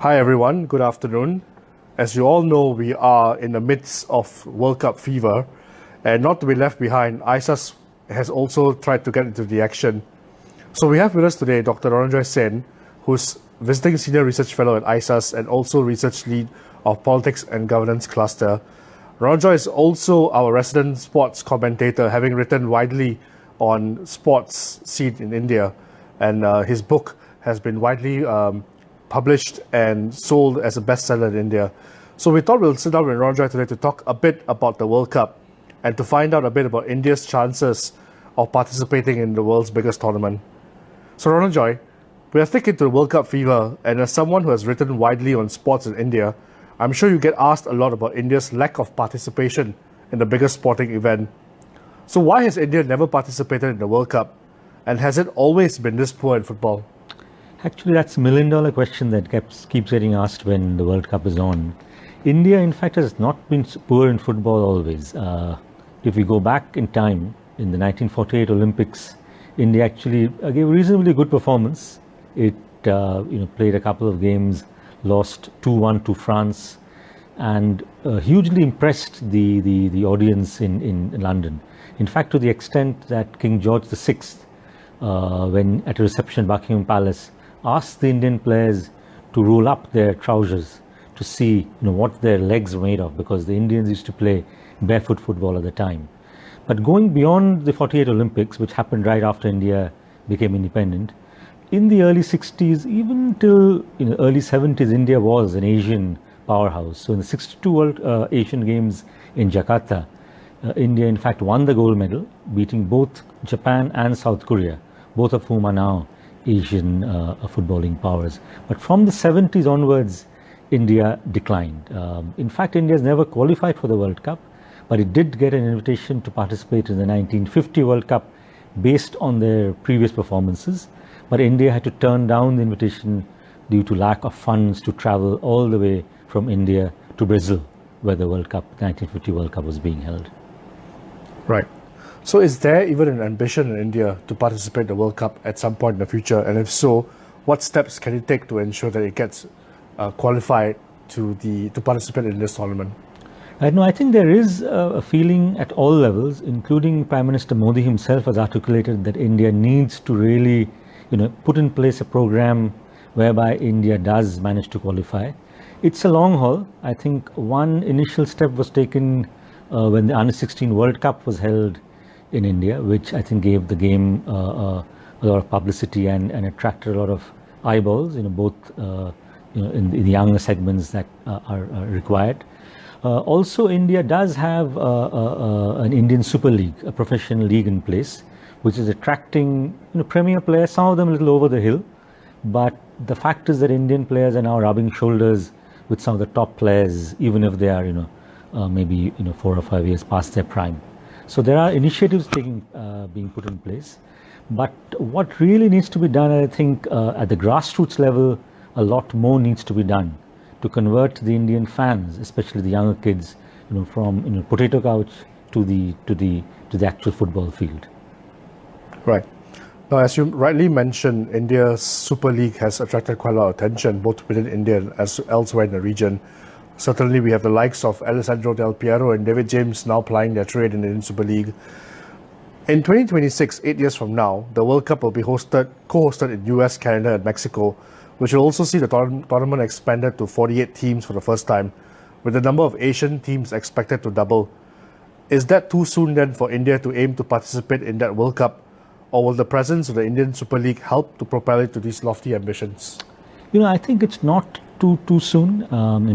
Hi everyone, good afternoon. As you all know, we are in the midst of World Cup fever, and not to be left behind, ISAS has also tried to get into the action. So we have with us today Dr. Ronojoy Sen, who's visiting senior research fellow at ISAS and also research lead of politics and governance cluster. Ronojoy is also our resident sports commentator, having written widely on sports scene in India, and his book has been widely published and sold as a bestseller in India. So we thought we'll sit down with Ronojoy today to talk a bit about the World Cup and to find out a bit about India's chances of participating in the world's biggest tournament. So Ronojoy, we are thick into the World Cup fever, and as someone who has written widely on sports in India, I'm sure you get asked a lot about India's lack of participation in the biggest sporting event. So why has India never participated in the World Cup? And has it always been this poor in football? Actually, that's a million-dollar question that keeps getting asked when the World Cup is on. India, in fact, has not been poor in football always. If we go back in time, in the 1948 Olympics, India actually gave a reasonably good performance. It played a couple of games, lost 2-1 to France, and hugely impressed the audience in London. In fact, to the extent that King George VI, when at a reception at Buckingham Palace, asked the Indian players to roll up their trousers to see what their legs were made of, because the Indians used to play barefoot football at the time. But going beyond the 48 Olympics, which happened right after India became independent, in the early 60s, even till early 70s, India was an Asian powerhouse. So in the 62 World Asian Games in Jakarta, India in fact won the gold medal, beating both Japan and South Korea, both of whom are now Asian footballing powers. But from the 70s onwards, India declined. In fact, India has never qualified for the World Cup, but it did get an invitation to participate in the 1950 World Cup based on their previous performances. But India had to turn down the invitation due to lack of funds to travel all the way from India to Brazil, where the 1950 World Cup was being held. Right. So is there even an ambition in India to participate in the World Cup at some point in the future? And if so, what steps can it take to ensure that it gets qualified to participate in this tournament? No, I think there is a feeling at all levels, including Prime Minister Modi himself has articulated that India needs to really put in place a program whereby India does manage to qualify. It's a long haul. I think one initial step was taken when the Under-16 World Cup was held in India, which I think gave the game a lot of publicity and attracted a lot of eyeballs, both in the younger segments that are required. Also, India does have an Indian Super League, a professional league in place, which is attracting premier players, some of them a little over the hill. But the fact is that Indian players are now rubbing shoulders with some of the top players, even if they are maybe 4 or 5 years past their prime. So there are initiatives being put in place. But what really needs to be done, I think, at the grassroots level, a lot more needs to be done to convert the Indian fans, especially the younger kids, from potato couch to the actual football field. Right. Now, as you rightly mentioned, India's Super League has attracted quite a lot of attention, both within India and elsewhere in the region. Certainly, we have the likes of Alessandro Del Piero and David James now plying their trade in the Indian Super League. In 2026, 8 years from now, the World Cup will be co-hosted in US, Canada, and Mexico, which will also see the tournament expanded to 48 teams for the first time, with the number of Asian teams expected to double. Is that too soon then for India to aim to participate in that World Cup, or will the presence of the Indian Super League help to propel it to these lofty ambitions? I think it's not too soon.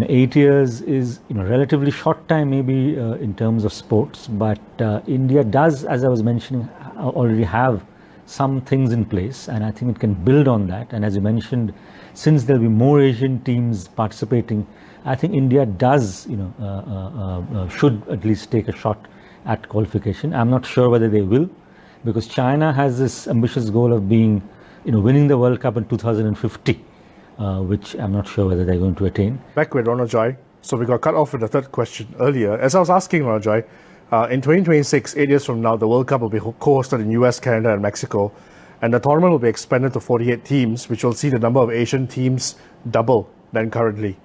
8 years is relatively short time maybe in terms of sports, but India does, as I was mentioning, already have some things in place, and I think it can build on that. And as you mentioned, since there'll be more Asian teams participating, I think India does should at least take a shot at qualification. I'm not sure whether they will, because China has this ambitious goal of being winning the World Cup in 2050. Which I'm not sure whether they're going to attain. Back with Ronojoy. So we got cut off with the third question earlier. As I was asking Ronojoy, in 2026, 8 years from now, the World Cup will be co-hosted in US, Canada, and Mexico. And the tournament will be expanded to 48 teams, which will see the number of Asian teams double than currently.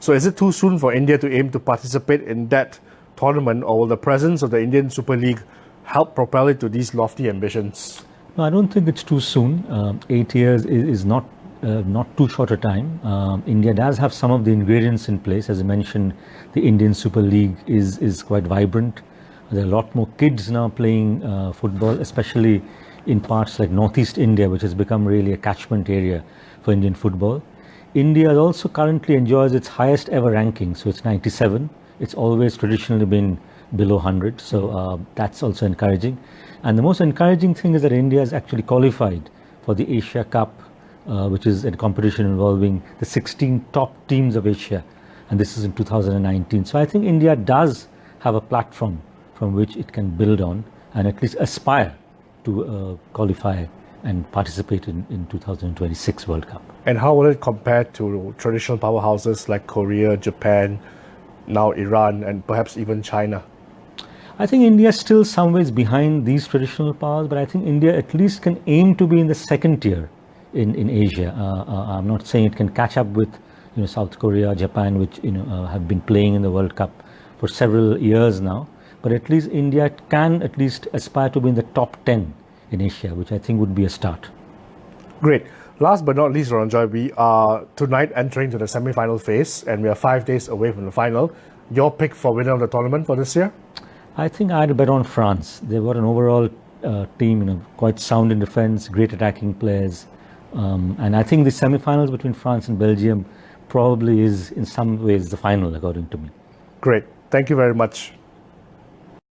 So is it too soon for India to aim to participate in that tournament, or will the presence of the Indian Super League help propel it to these lofty ambitions? No, I don't think it's too soon. 8 years is not too short a time. India does have some of the ingredients in place. As I mentioned, the Indian Super League is quite vibrant. There are a lot more kids now playing football, especially in parts like Northeast India, which has become really a catchment area for Indian football. India also currently enjoys its highest ever ranking, so it's 97. It's always traditionally been below 100, so that's also encouraging. And the most encouraging thing is that India has actually qualified for the Asia Cup, which is a competition involving the 16 top teams of Asia, and this is in 2019. So I think India does have a platform from which it can build on and at least aspire to qualify and participate in 2026 World Cup. And how will it compare to traditional powerhouses like Korea, Japan, now Iran, and perhaps even China? I think India is still some ways behind these traditional powers, but I think India at least can aim to be in the second tier in Asia. I'm not saying it can catch up with South Korea, Japan, which have been playing in the World Cup for several years now, but at least India can at least aspire to be in the top 10 in Asia, which I think would be a start. Great. Last but not least, Ronojoy, we are tonight entering to the semi-final phase, and we are 5 days away from the final. Your pick for winner of the tournament for this year? I think I'd bet on France. They've got an overall team, quite sound in defense, great attacking players, and I think the semi-finals between France and Belgium probably is in some ways the final, according to me. Great. Thank you very much.